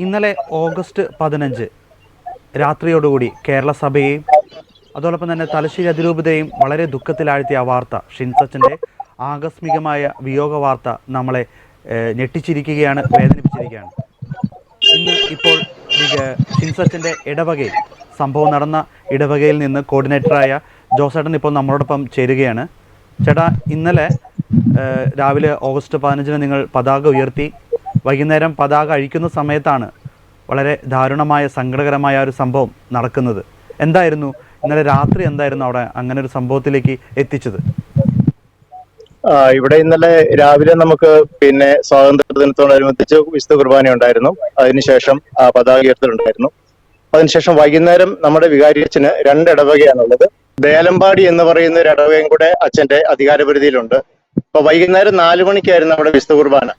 ഇന്നലെ ഓഗസ്റ്റ് 15 രാത്രിയോടുകൂടി കേരള സഭയെയും അതോടൊപ്പം തന്നെ തലശ്ശേരി അതിരൂപതയും വളരെ ദുഃഖത്തിലാഴ്ത്തിയ ആ വാർത്ത, ഷിൻസച്ചൻ്റെ ആകസ്മികമായ വിയോഗ വാർത്ത നമ്മളെ ഞെട്ടിച്ചിരിക്കുകയാണ്, വേദനിപ്പിച്ചിരിക്കുകയാണ്. ഇന്ന് ഇപ്പോൾ ഷിൻസച്ചൻ്റെ ഇടവകയിൽ, സംഭവം നടന്ന ഇടവകയിൽ നിന്ന് കോർഡിനേറ്ററായ ജോസേട്ടൻ ഇപ്പോൾ നമ്മളോടൊപ്പം ചേരുകയാണ്. ചേട്ടാ, ഇന്നലെ രാവിലെ ഓഗസ്റ്റ് 15 നിങ്ങൾ പതാക ഉയർത്തി. വൈകുന്നേരം പതാക അഴിക്കുന്ന സമയത്താണ് വളരെ ദാരുണമായ, സങ്കടകരമായ ഒരു സംഭവം നടക്കുന്നത്. എന്തായിരുന്നു ഇന്നലെ രാത്രി, എന്തായിരുന്നു അവിടെ അങ്ങനെ ഒരു സംഭവത്തിലേക്ക് എത്തിച്ചത്? ഇവിടെ ഇന്നലെ രാവിലെ നമുക്ക് സ്വാതന്ത്ര്യ ദിനത്തോടനുബന്ധിച്ച് വിശുദ്ധ കുർബാന ഉണ്ടായിരുന്നു. അതിനുശേഷം പതാക ഉയർത്തലുണ്ടായിരുന്നു. അതിനുശേഷം വൈകുന്നേരം നമ്മുടെ വികാരിയച്ഛന് 2 ഇടവകയാണുള്ളത്. ദേലമ്പാടി എന്ന് പറയുന്ന ഒരു ഇടവകയും കൂടെ അച്ഛന്റെ അധികാരപരിധിയിലുണ്ട്. അപ്പൊ വൈകുന്നേരം 4 മണിക്കായിരുന്നു നമ്മുടെ വിശുദ്ധ കുർബാന.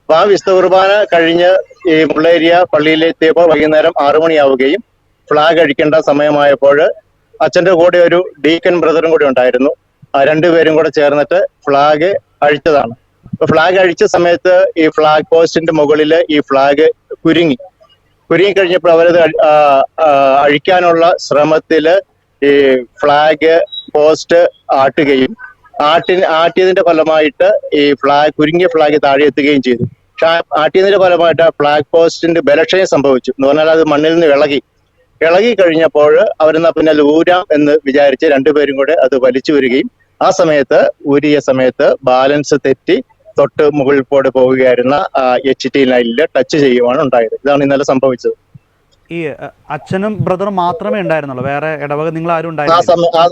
അപ്പൊ ആ വിശുദ്ധ കുർബാന കഴിഞ്ഞ് ഈ മുള്ളേരിയ പള്ളിയിലെത്തിയപ്പോൾ വൈകുന്നേരം 6 മണിയാവുകയും ഫ്ലാഗ് അഴിക്കേണ്ട സമയമായപ്പോൾ അച്ഛന്റെ കൂടെ ഒരു ഡീക്കൻ ബ്രദറും കൂടെ ഉണ്ടായിരുന്നു. ആ 2 പേരും കൂടെ ചേർന്നിട്ട് ഫ്ലാഗ് അഴിച്ചതാണ്. അപ്പൊ ഫ്ലാഗ് അഴിച്ച സമയത്ത് ഈ ഫ്ലാഗ് പോസ്റ്റിന്റെ മുകളിൽ ഈ ഫ്ലാഗ് കുരുങ്ങി കഴിഞ്ഞപ്പോൾ അവരത് അഴിക്കാനുള്ള ശ്രമത്തില് ഈ ഫ്ലാഗ് പോസ്റ്റ് ആട്ടുകയും ആട്ടിയതിന്റെ ഫലമായിട്ട് ഈ കുരുങ്ങിയ ഫ്ലാഗ് താഴെ എത്തുകയും ചെയ്തു. പക്ഷെ ആട്ടിയതിന്റെ ഫലമായിട്ട് ഫ്ലാഗ് പോസ്റ്റിന്റെ ബലക്ഷയം സംഭവിച്ചു എന്ന് പറഞ്ഞാൽ അത് മണ്ണിൽ നിന്ന് ഇളകി കഴിഞ്ഞപ്പോൾ അവരെന്നാ പിന്നെ അത് ഊരാം എന്ന് വിചാരിച്ച് 2 പേരും കൂടെ അത് വലിച്ചു വരികയും ആ സമയത്ത് ഊരിയ സമയത്ത് ബാലൻസ് തെറ്റി തൊട്ട് മുകളിൽ പോടെ പോവുകയായിരുന്ന HT ലൈനിൽ ടച്ച് ചെയ്യുവാണ് ഉണ്ടായത്. ഇതാണ് ഇന്നലെ സംഭവിച്ചത്. ഈ അച്ഛനും ബ്രദറും മാത്രമേ ഉണ്ടായിരുന്നുള്ളൂ, വേറെ ഇടവക നിങ്ങൾ ആരും ഉണ്ടായിരുന്നില്ല?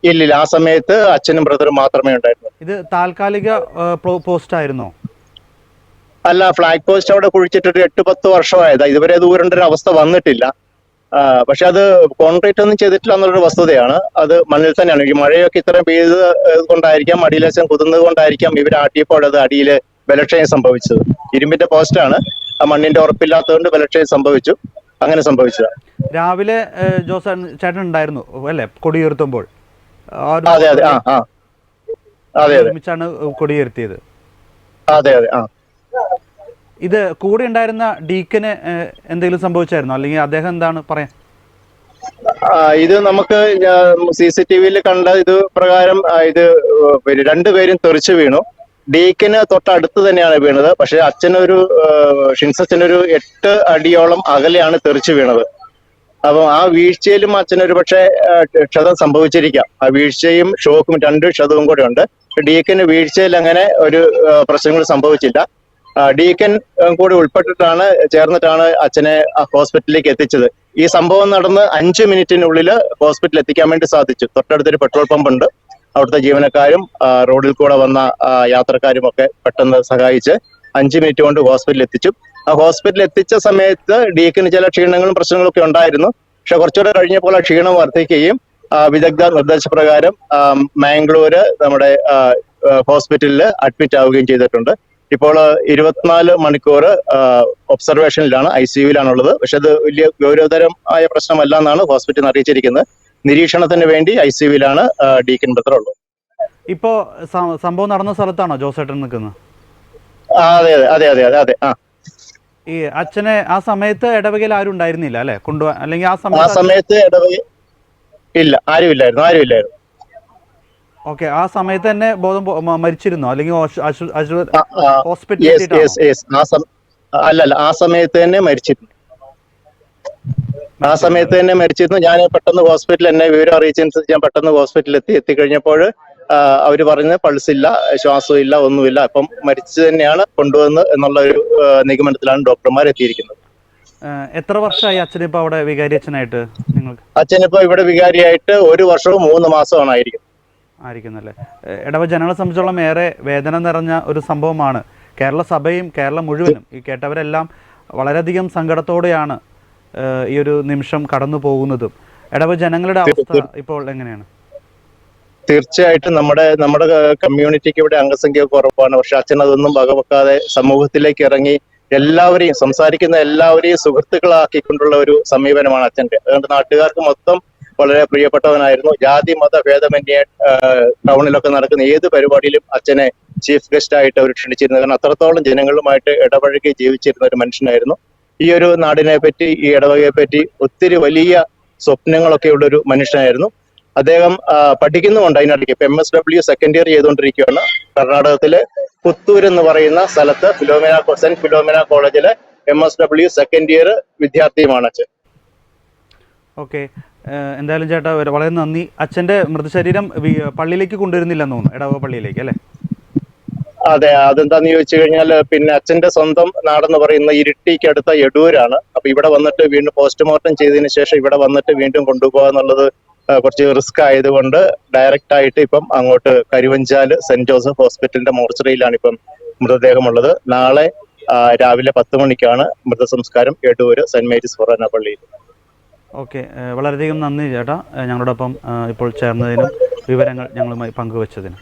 ഇല്ലില്ല, ആ സമയത്ത് അച്ഛനും ബ്രദറും മാത്രമേ ഉണ്ടായിരുന്നു. ഇത് താൽക്കാലിക പോസ്റ്റ് ആയിരുന്നോ? അല്ല, ഫ്ലാഗ് പോസ്റ്റ് അവിടെ കുഴിച്ചിട്ടിട്ട് 8-10 വർഷമായത്. ഇതുവരെ അത് ഊരേണ്ട ഒരു അവസ്ഥ വന്നിട്ടില്ല. പക്ഷെ അത് കോൺക്രീറ്റ് ഒന്നും ചെയ്തിട്ടില്ല എന്നുള്ളൊരു വസ്തുതയാണ്. അത് മണ്ണിൽ തന്നെയാണ്. ഈ മഴയൊക്കെ ഇത്രയും പെയ്ത് കൊണ്ടായിരിക്കാം, അടിയിലച്ഛൻ കുതിർന്നത് കൊണ്ടായിരിക്കാം ഇവരാട്ടിയപ്പോൾ അത് അടിയിൽ ബലക്ഷയം സംഭവിച്ചത്. ഇരുമ്പിന്റെ പോസ്റ്റാണ്, ആ മണ്ണിന്റെ ഉറപ്പില്ലാത്തതുകൊണ്ട് ബലക്ഷയം സംഭവിച്ചു. അങ്ങനെ സംഭവിച്ചതാണ്. രാവിലെ ജോസൻ ചേട്ടൻ ഉണ്ടായിരുന്നു അല്ലെ കൊടിയുയർത്തുമ്പോൾ? അതെ അതെ ഒരുമിച്ചാണ് കൊടിയുയർത്തിയത്. അതെ അതെ. ഇത് കൂടെ ഉണ്ടായിരുന്ന ഡീക്കന് എന്തെങ്കിലും സംഭവിച്ചായിരുന്നോ, അല്ലെങ്കിൽ അദ്ദേഹം എന്താണ് പറയാൻ? ഇത് നമുക്ക് CCTVയിൽ കണ്ട ഇത് പ്രകാരം ഇത് 2 പേരും തെറിച്ചു വീണു. ഡീക്കന് തൊട്ടടുത്ത് തന്നെയാണ് വീണത്. പക്ഷെ ഷിൻസച്ചനൊരു 8 അടിയോളം അകലെയാണ് തെറിച്ചു വീണത്. അപ്പം ആ വീഴ്ചയിലും അച്ഛനൊരു പക്ഷേ ക്ഷതം സംഭവിച്ചിരിക്കാം. ആ വീഴ്ചയും ഷോക്കും 2 ക്ഷതവും കൂടെ ഉണ്ട്. ഡീക്കന് വീഴ്ചയിൽ അങ്ങനെ ഒരു പ്രശ്നങ്ങൾ സംഭവിച്ചില്ല. ഡീക്കൻ കൂടി ചേർന്നിട്ടാണ് അച്ഛനെ ഹോസ്പിറ്റലിലേക്ക് എത്തിച്ചത്. ഈ സംഭവം നടന്ന് 5 മിനിറ്റിനുള്ളിൽ ഹോസ്പിറ്റലിൽ എത്തിക്കാൻ വേണ്ടി സാധിച്ചു. തൊട്ടടുത്തൊരു പെട്രോൾ പമ്പ് ഉണ്ട്. അവിടുത്തെ ജീവനക്കാരും റോഡിൽ കൂടെ വന്ന യാത്രക്കാരും ഒക്കെ പെട്ടെന്ന് സഹായിച്ച് 5 മിനിറ്റ് കൊണ്ട് ഹോസ്പിറ്റലിൽ എത്തിച്ചു. ആ ഹോസ്പിറ്റലിൽ എത്തിച്ച സമയത്ത് ഡീക്കന് ചില ക്ഷീണങ്ങളും പ്രശ്നങ്ങളും ഒക്കെ ഉണ്ടായിരുന്നു. പക്ഷെ കുറച്ചുകൂടെ കഴിഞ്ഞപ്പോൾ ആ ക്ഷീണം വർദ്ധിക്കുകയും വിദഗ്ധ നിർദ്ദേശപ്രകാരം മാംഗ്ലൂര് നമ്മുടെ ഹോസ്പിറ്റലിൽ അഡ്മിറ്റ് ആവുകയും ചെയ്തിട്ടുണ്ട്. ഇപ്പോൾ 24 മണിക്കൂർ ഒബ്സർവേഷനിലാണ്, ICUവിലാണുള്ളത്. പക്ഷെ അത് വലിയ ഗൗരവതരമായ പ്രശ്നമല്ല എന്നാണ് ഹോസ്പിറ്റലിൽ അറിയിച്ചിരിക്കുന്നത്. നിരീക്ഷണത്തിന് വേണ്ടി ICUവിലാണ് ഡീക്കൻ ബ്രദർ ഉള്ളത്. ഇപ്പോ സംഭവം നടന്ന സ്ഥലത്താണോ ജോസേട്ടൻ നിൽക്കുന്നത്? അതെ അതെ അതെ അതെ അതെ. ഈ അച്ഛനെ ആ സമയത്ത് ഇടവകയിൽ ആരും ഉണ്ടായിരുന്നില്ല അല്ലെ കൊണ്ടുപോകാൻ? അല്ലെങ്കിൽ ആ സമയത്ത് ഇടവക ഇല്ല, ആരുമില്ലായിരുന്നു. ഓക്കെ, ആ സമയത്ത് തന്നെ ബോധം മരിച്ചിരുന്നോ, അല്ലെങ്കിൽ അല്ലല്ല, ആ സമയത്ത് തന്നെ മരിച്ചിരുന്നു. ഞാൻ പെട്ടെന്ന് ഹോസ്പിറ്റലിൽ എന്നെ വിവരം അറിയിച്ചനുസരിച്ച് ഞാൻ പെട്ടെന്ന് ഹോസ്പിറ്റലിൽ എത്തിക്കഴിഞ്ഞപ്പോൾ അവര് പറയുന്നത് പൾസില്ല, ശ്വാസം ഇല്ല, ഒന്നുമില്ല. അപ്പം മരിച്ചു തന്നെയാണ് കൊണ്ടുവന്ന് എന്നുള്ള ഒരു നിഗമനത്തിലാണ് ഡോക്ടർമാർ എത്തിയിരിക്കുന്നത്. എത്ര വർഷമായി അച്ഛനിപ്പോ അവിടെ വികാരി അച്ഛനായിട്ട്? നിങ്ങൾക്ക് അച്ഛനിപ്പോ ഇവിടെ വികാരിയായിട്ട് 1 വർഷവും 3 മാസമാണ് ആയിരിക്കുന്നല്ലേ? ഇടവ ജനങ്ങളെ സംബന്ധിച്ചോളം ഏറെ വേദന നിറഞ്ഞ ഒരു സംഭവമാണ്. കേരള സഭയും കേരളം മുഴുവനും, ഈ കേട്ടവരെല്ലാം വളരെയധികം സങ്കടത്തോടെയാണ് ഈ ഒരു നിമിഷം കടന്നു പോകുന്നതും. ഇടവ ജനങ്ങളുടെ അവസ്ഥ ഇപ്പോൾ എങ്ങനെയാണ്? തീർച്ചയായിട്ടും നമ്മുടെ കമ്മ്യൂണിറ്റിക്ക് ഇവിടെ അംഗസംഖ്യ കുറവാണ്. പക്ഷെ അച്ഛൻ അതൊന്നും വകവെക്കാതെ സമൂഹത്തിലേക്ക് ഇറങ്ങി എല്ലാവരെയും, സംസാരിക്കുന്ന എല്ലാവരെയും സുഹൃത്തുക്കളാക്കിക്കൊണ്ടുള്ള ഒരു സമീപനമാണ് അച്ഛന്റെ. അതുകൊണ്ട് നാട്ടുകാർക്ക് മൊത്തം വളരെ പ്രിയപ്പെട്ടവനായിരുന്നു. ജാതി മത ഭേദമന്യേ ടൗണിലൊക്കെ നടക്കുന്ന ഏത് പരിപാടിയിലും അച്ഛനെ ചീഫ് ഗസ്റ്റ് ആയിട്ട് അവർ ക്ഷണിച്ചിരുന്നത്. കാരണം അത്രത്തോളം ജനങ്ങളുമായിട്ട് ഇടപഴകി ജീവിച്ചിരുന്ന ഒരു മനുഷ്യനായിരുന്നു. ഈ ഒരു നാടിനെ പറ്റി, ഈ ഇടവകയെ പറ്റി ഒത്തിരി വലിയ സ്വപ്നങ്ങളൊക്കെ ഉള്ള ഒരു മനുഷ്യനായിരുന്നു. അദ്ദേഹം പഠിക്കുന്നുമുണ്ട് അതിനിടയ്ക്ക്. ഇപ്പൊ MSW സെക്കൻഡ് ഇയർ ചെയ്തുകൊണ്ടിരിക്കുകയാണ്. കർണാടകത്തിലെ പുത്തൂർ എന്ന് പറയുന്ന സ്ഥലത്ത് സെന്റ് ഫിലോമിന കോളേജിലെ MSW സെക്കൻഡ് ഇയർ വിദ്യാർത്ഥിയുമാണ് അച്ഛൻ. ഓക്കെ, എന്തായാലും ചേട്ടാ വളരെ നന്ദി. അച്ഛൻ്റെ മൃതശരീരം പള്ളിയിലേക്ക് കൊണ്ടുവരുന്നില്ലെന്ന് തോന്നുന്നു, ഇടവക പള്ളിയിലേക്ക് അല്ലേ? അതെ, അതെന്താന്ന് ചോദിച്ചു കഴിഞ്ഞാൽ പിന്നെ അച്ഛന്റെ സ്വന്തം നാടെന്ന് പറയുന്ന ഇരിട്ടിക്ക് അടുത്ത എടൂരാണ്. അപ്പൊ ഇവിടെ വന്നിട്ട് വീണ്ടും പോസ്റ്റ്മോർട്ടം ചെയ്തതിന് ശേഷം ഇവിടെ വന്നിട്ട് വീണ്ടും കൊണ്ടുപോകുക എന്നുള്ളത് കുറച്ച് റിസ്ക് ആയതുകൊണ്ട് ഡയറക്റ്റ് ആയിട്ട് ഇപ്പം അങ്ങോട്ട് കരുവഞ്ചാല് സെന്റ് ജോസഫ് ഹോസ്പിറ്റലിന്റെ മോർച്ചറിയിലാണ് ഇപ്പം മൃതദേഹമുള്ളത്. നാളെ രാവിലെ 10 മണിക്കാണ് മൃതസംസ്കാരം എടൂര് സെന്റ് മേരീസ് ഫൊറോന പള്ളിയിൽ. ഓക്കെ, വളരെയധികം നന്ദി ചേട്ടാ, ഞങ്ങളോടൊപ്പം ഇപ്പോൾ ചേർന്നതിനും വിവരങ്ങൾ ഞങ്ങളുമായി പങ്കുവച്ചതിനും.